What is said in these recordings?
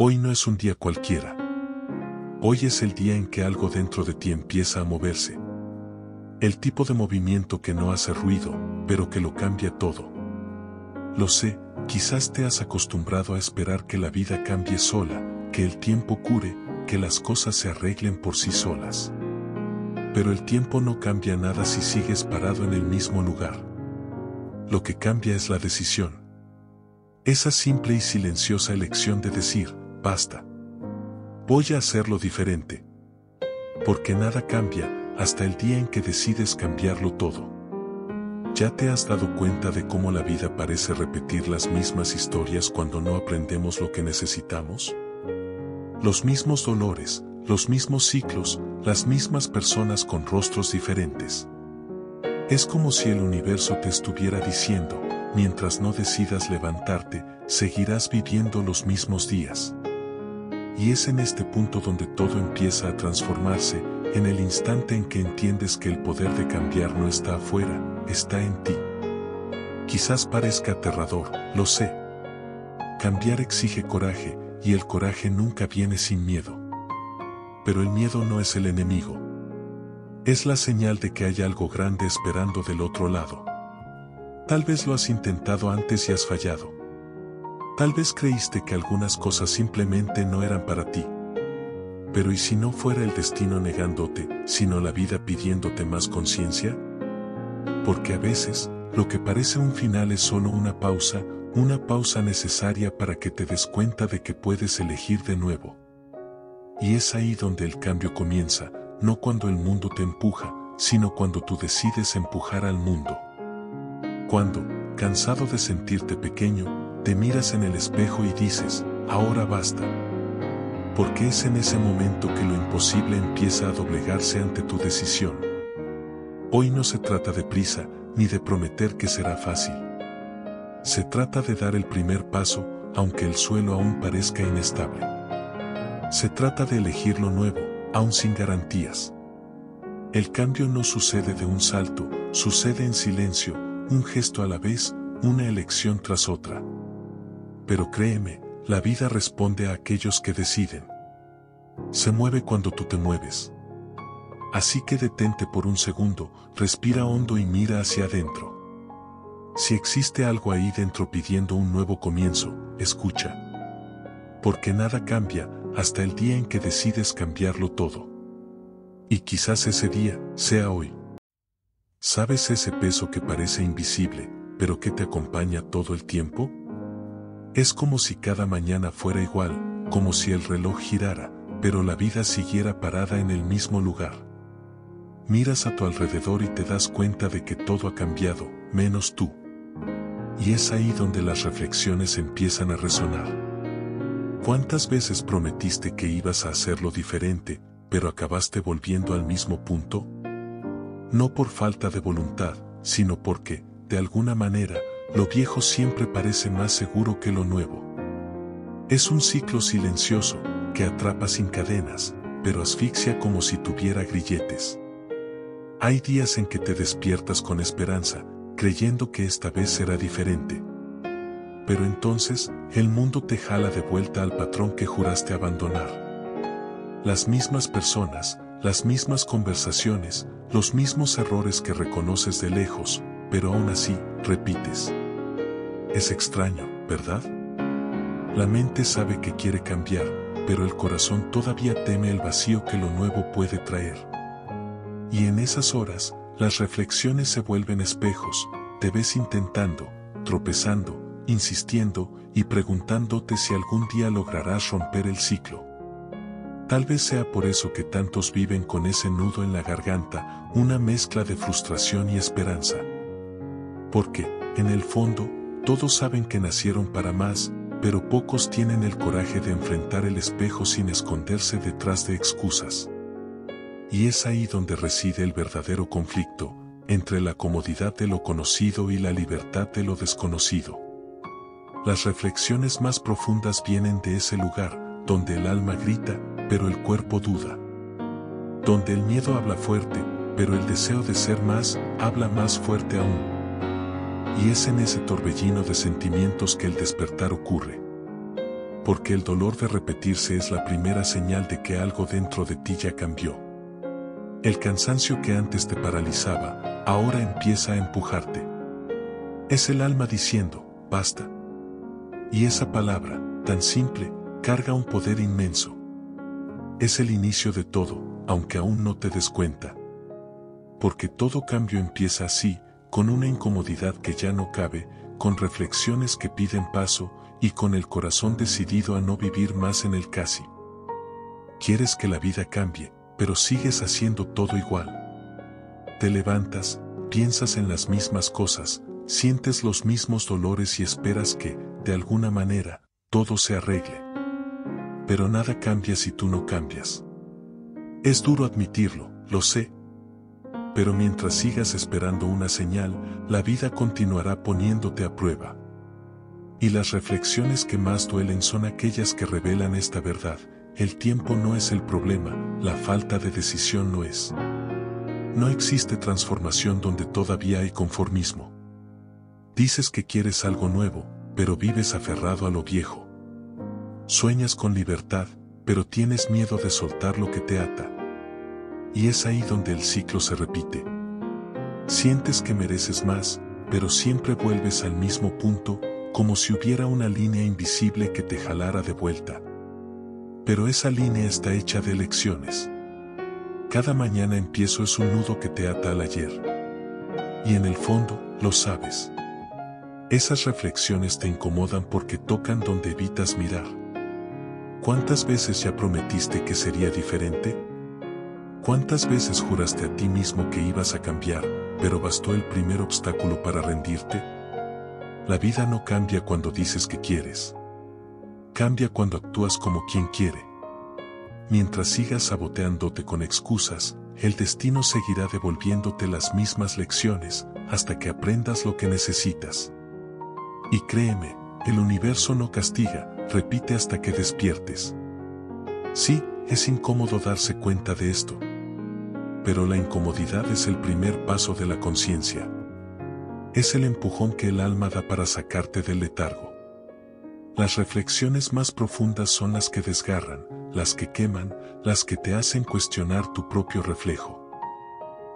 Hoy no es un día cualquiera. Hoy es el día en que algo dentro de ti empieza a moverse. El tipo de movimiento que no hace ruido, pero que lo cambia todo. Lo sé, quizás te has acostumbrado a esperar que la vida cambie sola, que el tiempo cure, que las cosas se arreglen por sí solas. Pero el tiempo no cambia nada si sigues parado en el mismo lugar. Lo que cambia es la decisión. Esa simple y silenciosa elección de decir, basta. Voy a hacerlo diferente. Porque nada cambia hasta el día en que decides cambiarlo todo. ¿Ya te has dado cuenta de cómo la vida parece repetir las mismas historias cuando no aprendemos lo que necesitamos? Los mismos dolores, los mismos ciclos, las mismas personas con rostros diferentes. Es como si el universo te estuviera diciendo, mientras no decidas levantarte, seguirás viviendo los mismos días. Y es en este punto donde todo empieza a transformarse, en el instante en que entiendes que el poder de cambiar no está afuera, está en ti. Quizás parezca aterrador, lo sé. Cambiar exige coraje, y el coraje nunca viene sin miedo. Pero el miedo no es el enemigo. Es la señal de que hay algo grande esperando del otro lado. Tal vez lo has intentado antes y has fallado. Tal vez creíste que algunas cosas simplemente no eran para ti. Pero ¿y si no fuera el destino negándote, sino la vida pidiéndote más conciencia? Porque a veces, lo que parece un final es solo una pausa necesaria para que te des cuenta de que puedes elegir de nuevo. Y es ahí donde el cambio comienza, no cuando el mundo te empuja, sino cuando tú decides empujar al mundo. Cuando, cansado de sentirte pequeño, te miras en el espejo y dices, ahora basta. Porque es en ese momento que lo imposible empieza a doblegarse ante tu decisión. Hoy no se trata de prisa, ni de prometer que será fácil. Se trata de dar el primer paso, aunque el suelo aún parezca inestable. Se trata de elegir lo nuevo, aún sin garantías. El cambio no sucede de un salto, sucede en silencio, un gesto a la vez, una elección tras otra. Pero créeme, la vida responde a aquellos que deciden. Se mueve cuando tú te mueves. Así que detente por un segundo, respira hondo y mira hacia adentro. Si existe algo ahí dentro pidiendo un nuevo comienzo, escucha. Porque nada cambia hasta el día en que decides cambiarlo todo. Y quizás ese día sea hoy. ¿Sabes ese peso que parece invisible, pero que te acompaña todo el tiempo? Es como si cada mañana fuera igual, como si el reloj girara, pero la vida siguiera parada en el mismo lugar. Miras a tu alrededor y te das cuenta de que todo ha cambiado, menos tú. Y es ahí donde las reflexiones empiezan a resonar. ¿Cuántas veces prometiste que ibas a hacerlo diferente, pero acabaste volviendo al mismo punto? No por falta de voluntad, sino porque, de alguna manera, lo viejo siempre parece más seguro que lo nuevo. Es un ciclo silencioso, que atrapa sin cadenas, pero asfixia como si tuviera grilletes. Hay días en que te despiertas con esperanza, creyendo que esta vez será diferente. Pero entonces, el mundo te jala de vuelta al patrón que juraste abandonar. Las mismas personas, las mismas conversaciones, los mismos errores que reconoces de lejos, pero aún así, repites. Es extraño, ¿verdad? La mente sabe que quiere cambiar, pero el corazón todavía teme el vacío que lo nuevo puede traer. Y en esas horas, las reflexiones se vuelven espejos, te ves intentando, tropezando, insistiendo y preguntándote si algún día lograrás romper el ciclo. Tal vez sea por eso que tantos viven con ese nudo en la garganta, una mezcla de frustración y esperanza. Porque, en el fondo, todos saben que nacieron para más, pero pocos tienen el coraje de enfrentar el espejo sin esconderse detrás de excusas. Y es ahí donde reside el verdadero conflicto, entre la comodidad de lo conocido y la libertad de lo desconocido. Las reflexiones más profundas vienen de ese lugar, donde el alma grita, pero el cuerpo duda. Donde el miedo habla fuerte, pero el deseo de ser más, habla más fuerte aún. Y es en ese torbellino de sentimientos que el despertar ocurre. porque el dolor de repetirse es la primera señal de que algo dentro de ti ya cambió. El cansancio que antes te paralizaba, ahora empieza a empujarte. Es el alma diciendo, basta. Y esa palabra, tan simple, carga un poder inmenso. Es el inicio de todo, aunque aún no te des cuenta. Porque todo cambio empieza así, con una incomodidad que ya no cabe, con reflexiones que piden paso, y con el corazón decidido a no vivir más en el casi. Quieres que la vida cambie, pero sigues haciendo todo igual. Te levantas, piensas en las mismas cosas, sientes los mismos dolores y esperas que, de alguna manera, todo se arregle. Pero nada cambia si tú no cambias. Es duro admitirlo, lo sé. Pero mientras sigas esperando una señal, la vida continuará poniéndote a prueba. Y las reflexiones que más duelen son aquellas que revelan esta verdad: el tiempo no es el problema, la falta de decisión no es. No existe transformación donde todavía hay conformismo. Dices que quieres algo nuevo, pero vives aferrado a lo viejo. Sueñas con libertad, pero tienes miedo de soltar lo que te ata. Y es ahí donde el ciclo se repite. Sientes que mereces más, pero siempre vuelves al mismo punto, como si hubiera una línea invisible que te jalara de vuelta. Pero esa línea está hecha de elecciones. Cada mañana empiezo es un nudo que te ata al ayer. Y en el fondo, lo sabes. Esas reflexiones te incomodan porque tocan donde evitas mirar. ¿Cuántas veces ya prometiste que sería diferente? ¿Cuántas veces juraste a ti mismo que ibas a cambiar, pero bastó el primer obstáculo para rendirte? La vida no cambia cuando dices que quieres. Cambia cuando actúas como quien quiere. Mientras sigas saboteándote con excusas, el destino seguirá devolviéndote las mismas lecciones, hasta que aprendas lo que necesitas. Y créeme, el universo no castiga, repite hasta que despiertes. Sí, es incómodo darse cuenta de esto. Pero la incomodidad es el primer paso de la conciencia. Es el empujón que el alma da para sacarte del letargo. Las reflexiones más profundas son las que desgarran, las que queman, las que te hacen cuestionar tu propio reflejo.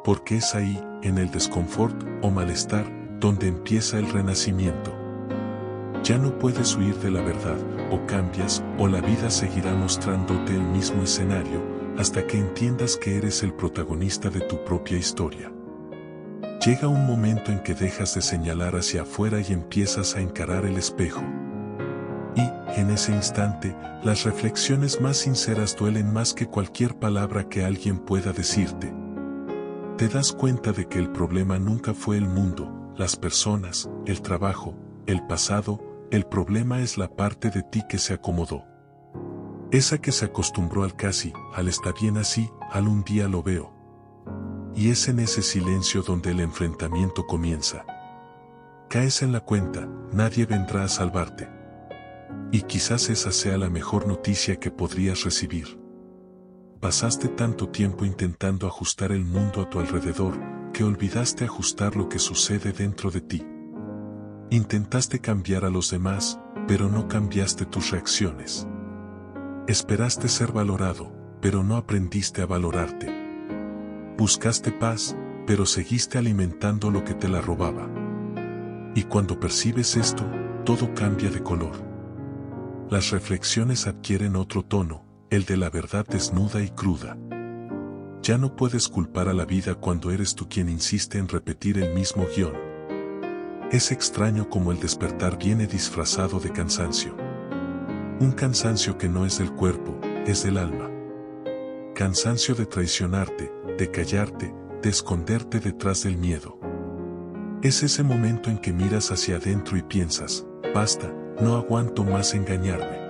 Porque es ahí, en el desconfort o malestar, donde empieza el renacimiento. Ya no puedes huir de la verdad, o cambias, o la vida seguirá mostrándote el mismo escenario, hasta que entiendas que eres el protagonista de tu propia historia. Llega un momento en que dejas de señalar hacia afuera y empiezas a encarar el espejo. Y, en ese instante, las reflexiones más sinceras duelen más que cualquier palabra que alguien pueda decirte. Te das cuenta de que el problema nunca fue el mundo, las personas, el trabajo, el pasado. El problema es la parte de ti que se acomodó. Esa que se acostumbró al casi, al está bien así, al un día lo veo. Y es en ese silencio donde el enfrentamiento comienza. Caes en la cuenta, nadie vendrá a salvarte. Y quizás esa sea la mejor noticia que podrías recibir. Pasaste tanto tiempo intentando ajustar el mundo a tu alrededor, que olvidaste ajustar lo que sucede dentro de ti. Intentaste cambiar a los demás, pero no cambiaste tus reacciones. Esperaste ser valorado, pero no aprendiste a valorarte. Buscaste paz, pero seguiste alimentando lo que te la robaba. Y cuando percibes esto, todo cambia de color. Las reflexiones adquieren otro tono, el de la verdad desnuda y cruda. Ya no puedes culpar a la vida cuando eres tú quien insiste en repetir el mismo guión. Es extraño como el despertar viene disfrazado de cansancio. Un cansancio que no es del cuerpo, es del alma. Cansancio de traicionarte, de callarte, de esconderte detrás del miedo. Es ese momento en que miras hacia adentro y piensas, basta, no aguanto más engañarme.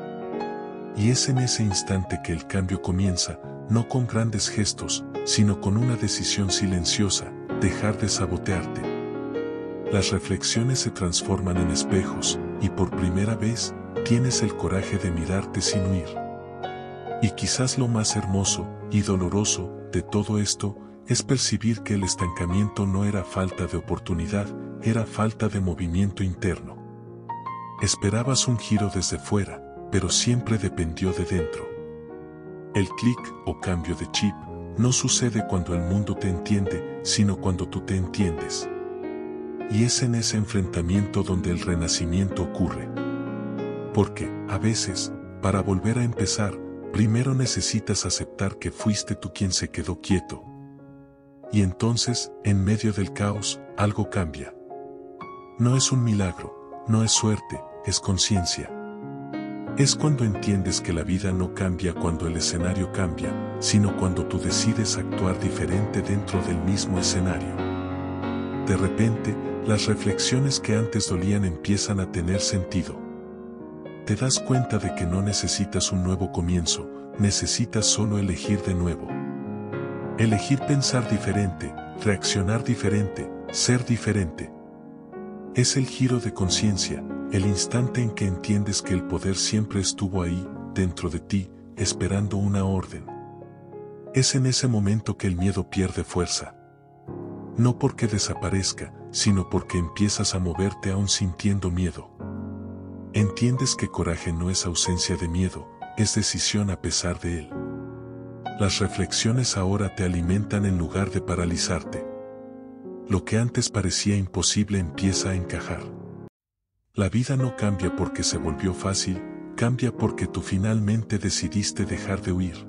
Y es en ese instante que el cambio comienza, no con grandes gestos, sino con una decisión silenciosa, dejar de sabotearte. Las reflexiones se transforman en espejos, y por primera vez, tienes el coraje de mirarte sin huir. Y quizás lo más hermoso y doloroso de todo esto es percibir que el estancamiento no era falta de oportunidad, era falta de movimiento interno. Esperabas un giro desde fuera, pero siempre dependió de dentro. El clic o cambio de chip no sucede cuando el mundo te entiende, sino cuando tú te entiendes. Y es en ese enfrentamiento donde el renacimiento ocurre. Porque, a veces, para volver a empezar, primero necesitas aceptar que fuiste tú quien se quedó quieto. Y entonces, en medio del caos, algo cambia. No es un milagro, no es suerte, es conciencia. Es cuando entiendes que la vida no cambia cuando el escenario cambia, sino cuando tú decides actuar diferente dentro del mismo escenario. De repente, las reflexiones que antes dolían empiezan a tener sentido. Te das cuenta de que no necesitas un nuevo comienzo, necesitas solo elegir de nuevo. Elegir pensar diferente, reaccionar diferente, ser diferente. Es el giro de conciencia, el instante en que entiendes que el poder siempre estuvo ahí, dentro de ti, esperando una orden. Es en ese momento que el miedo pierde fuerza. No porque desaparezca, sino porque empiezas a moverte aún sintiendo miedo. Entiendes que coraje no es ausencia de miedo, es decisión a pesar de él. Las reflexiones ahora te alimentan en lugar de paralizarte. Lo que antes parecía imposible empieza a encajar. La vida no cambia porque se volvió fácil, cambia porque tú finalmente decidiste dejar de huir.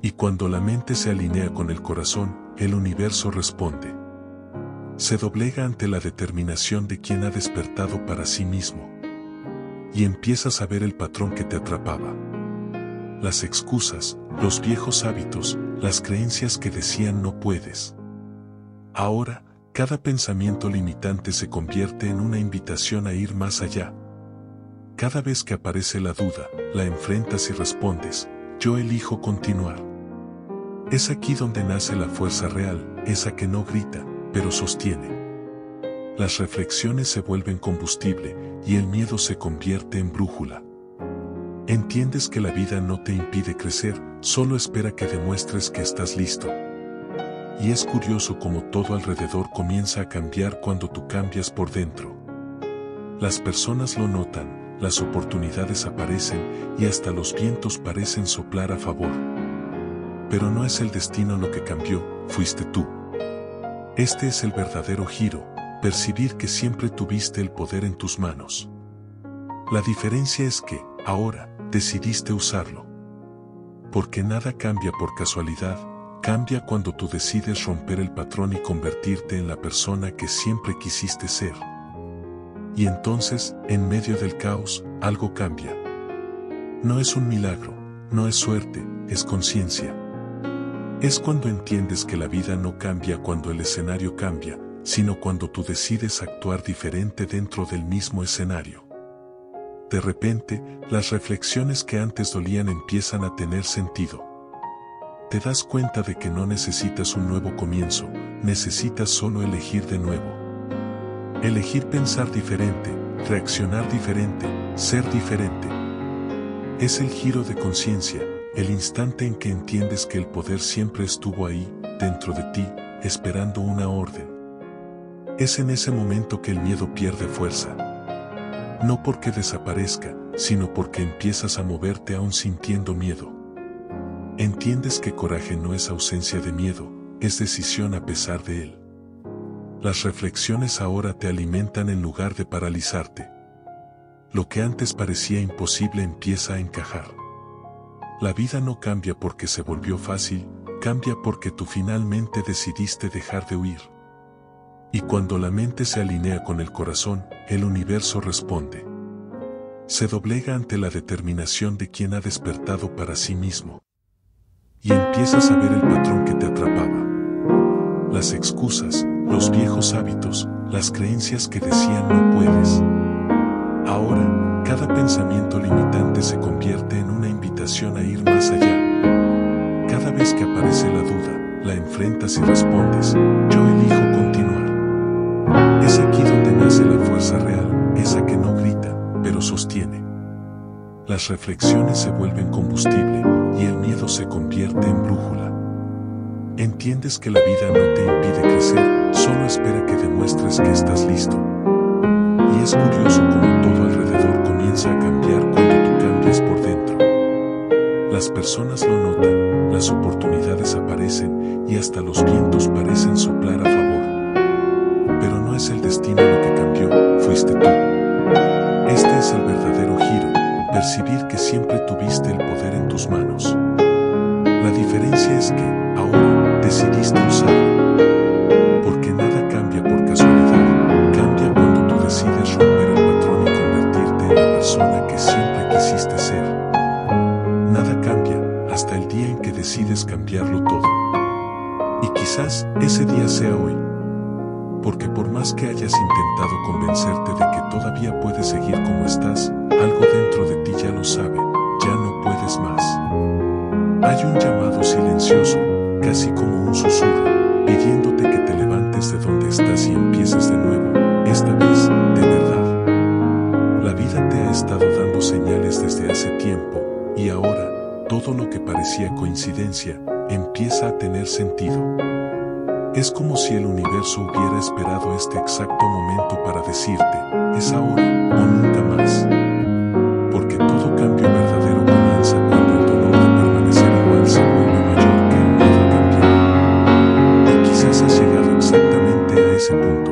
Y cuando la mente se alinea con el corazón, el universo responde. Se doblega ante la determinación de quien ha despertado para sí mismo. Y empiezas a ver el patrón que te atrapaba. Las excusas, los viejos hábitos, las creencias que decían no puedes. Ahora, cada pensamiento limitante se convierte en una invitación a ir más allá. Cada vez que aparece la duda, la enfrentas y respondes, yo elijo continuar. Es aquí donde nace la fuerza real, esa que no grita, pero sostiene. Las reflexiones se vuelven combustible y el miedo se convierte en brújula. Entiendes que la vida no te impide crecer, solo espera que demuestres que estás listo. Y es curioso cómo todo alrededor comienza a cambiar cuando tú cambias por dentro. Las personas lo notan, las oportunidades aparecen y hasta los vientos parecen soplar a favor. Pero no es el destino lo que cambió, fuiste tú. Este es el verdadero giro, percibir que siempre tuviste el poder en tus manos. La diferencia es que, ahora, decidiste usarlo. Porque nada cambia por casualidad, cambia cuando tú decides romper el patrón y convertirte en la persona que siempre quisiste ser. Y entonces, en medio del caos, algo cambia. No es un milagro, no es suerte, es conciencia. Es cuando entiendes que la vida no cambia cuando el escenario cambia, sino cuando tú decides actuar diferente dentro del mismo escenario. De repente, las reflexiones que antes dolían empiezan a tener sentido. Te das cuenta de que no necesitas un nuevo comienzo, necesitas solo elegir de nuevo. Elegir pensar diferente, reaccionar diferente, ser diferente. Es el giro de conciencia, el instante en que entiendes que el poder siempre estuvo ahí, dentro de ti, esperando una orden. Es en ese momento que el miedo pierde fuerza. No porque desaparezca, sino porque empiezas a moverte aún sintiendo miedo. Entiendes que coraje no es ausencia de miedo, es decisión a pesar de él. Las reflexiones ahora te alimentan en lugar de paralizarte. Lo que antes parecía imposible empieza a encajar. La vida no cambia porque se volvió fácil, cambia porque tú finalmente decidiste dejar de huir. Y cuando la mente se alinea con el corazón, el universo responde. Se doblega ante la determinación de quien ha despertado para sí mismo. Y empiezas a ver el patrón que te atrapaba. Las excusas, los viejos hábitos, las creencias que decían no puedes. Ahora, cada pensamiento limitante se convierte en una invitación a ir más allá. Cada vez que aparece la duda, la enfrentas y respondes, yo elijo continuar. Es aquí donde nace la fuerza real, esa que no grita, pero sostiene. Las reflexiones se vuelven combustible y el miedo se convierte en brújula. Entiendes que la vida no te impide crecer, solo espera que demuestres que estás listo. Y es curioso cómo todo alrededor comienza a cambiar cuando tú cambias Las personas lo notan, las oportunidades aparecen y hasta los vientos parecen soplar a favor. Pero no es el destino lo que cambió, fuiste tú. Este es el verdadero giro, percibir que siempre tuviste el poder en tus manos. La diferencia es que, ahora, decidiste usarlo. Porque nada cambia por casualidad, cambia cuando tú decides romper el patrón y convertirte en la persona que siempre quisiste ser. Nada cambia hasta el día en que decides cambiarlo todo. Y quizás ese día sea hoy. Porque por más que hayas intentado convencerte de que todavía puedes seguir como estás, algo dentro de ti ya lo sabe, ya no puedes más. Hay un llamado silencioso, casi como un susurro, pidiéndote que te levantes de donde estás y empieces de nuevo, esta vez, de verdad. La vida te ha estado dando señales desde hace tiempo, y ahora, todo lo que parecía coincidencia, empieza a tener sentido. Es como si el universo hubiera esperado este exacto momento para decirte, es ahora o nunca más. Porque todo cambio verdadero comienza cuando el dolor de permanecer igual se vuelve mayor que el miedo a cambiar. Y quizás has llegado exactamente a ese punto.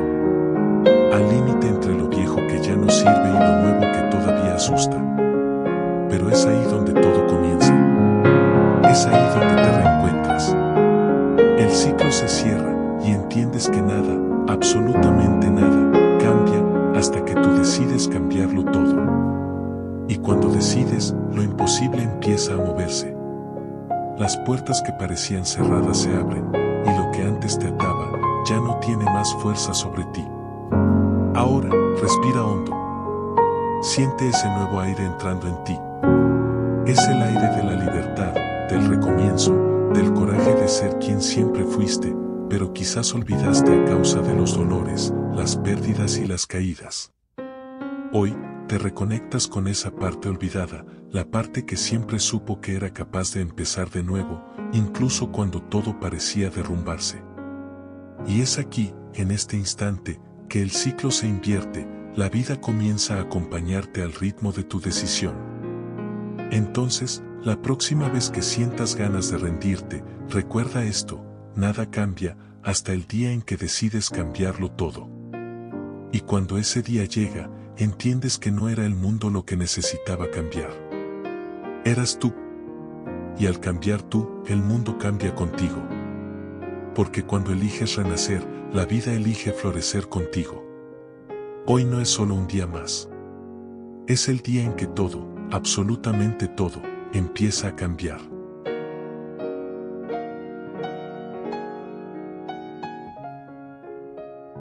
Al límite entre lo viejo que ya no sirve y lo nuevo que todavía asusta. Pero es ahí donde todo comienza. Es ahí donde te reencuentras. El ciclo se cierra y entiendes que nada, absolutamente nada, cambia hasta que tú decides cambiarlo todo. Y cuando decides, lo imposible empieza a moverse. Las puertas que parecían cerradas se abren, y lo que antes te ataba, ya no tiene más fuerza sobre ti. Ahora, respira hondo. Siente ese nuevo aire entrando en ti. Es el aire de la libertad, del recomienzo, del coraje de ser quien siempre fuiste, pero quizás olvidaste a causa de los dolores, las pérdidas y las caídas. Hoy, te reconectas con esa parte olvidada, la parte que siempre supo que era capaz de empezar de nuevo, incluso cuando todo parecía derrumbarse. Y es aquí, en este instante, que el ciclo se invierte, la vida comienza a acompañarte al ritmo de tu decisión. Entonces, la próxima vez que sientas ganas de rendirte, recuerda esto, nada cambia hasta el día en que decides cambiarlo todo. Y cuando ese día llega, entiendes que no era el mundo lo que necesitaba cambiar. Eras tú. Y al cambiar tú, el mundo cambia contigo. Porque cuando eliges renacer, la vida elige florecer contigo. Hoy no es solo un día más. Es el día en que todo, absolutamente todo, empieza a cambiar.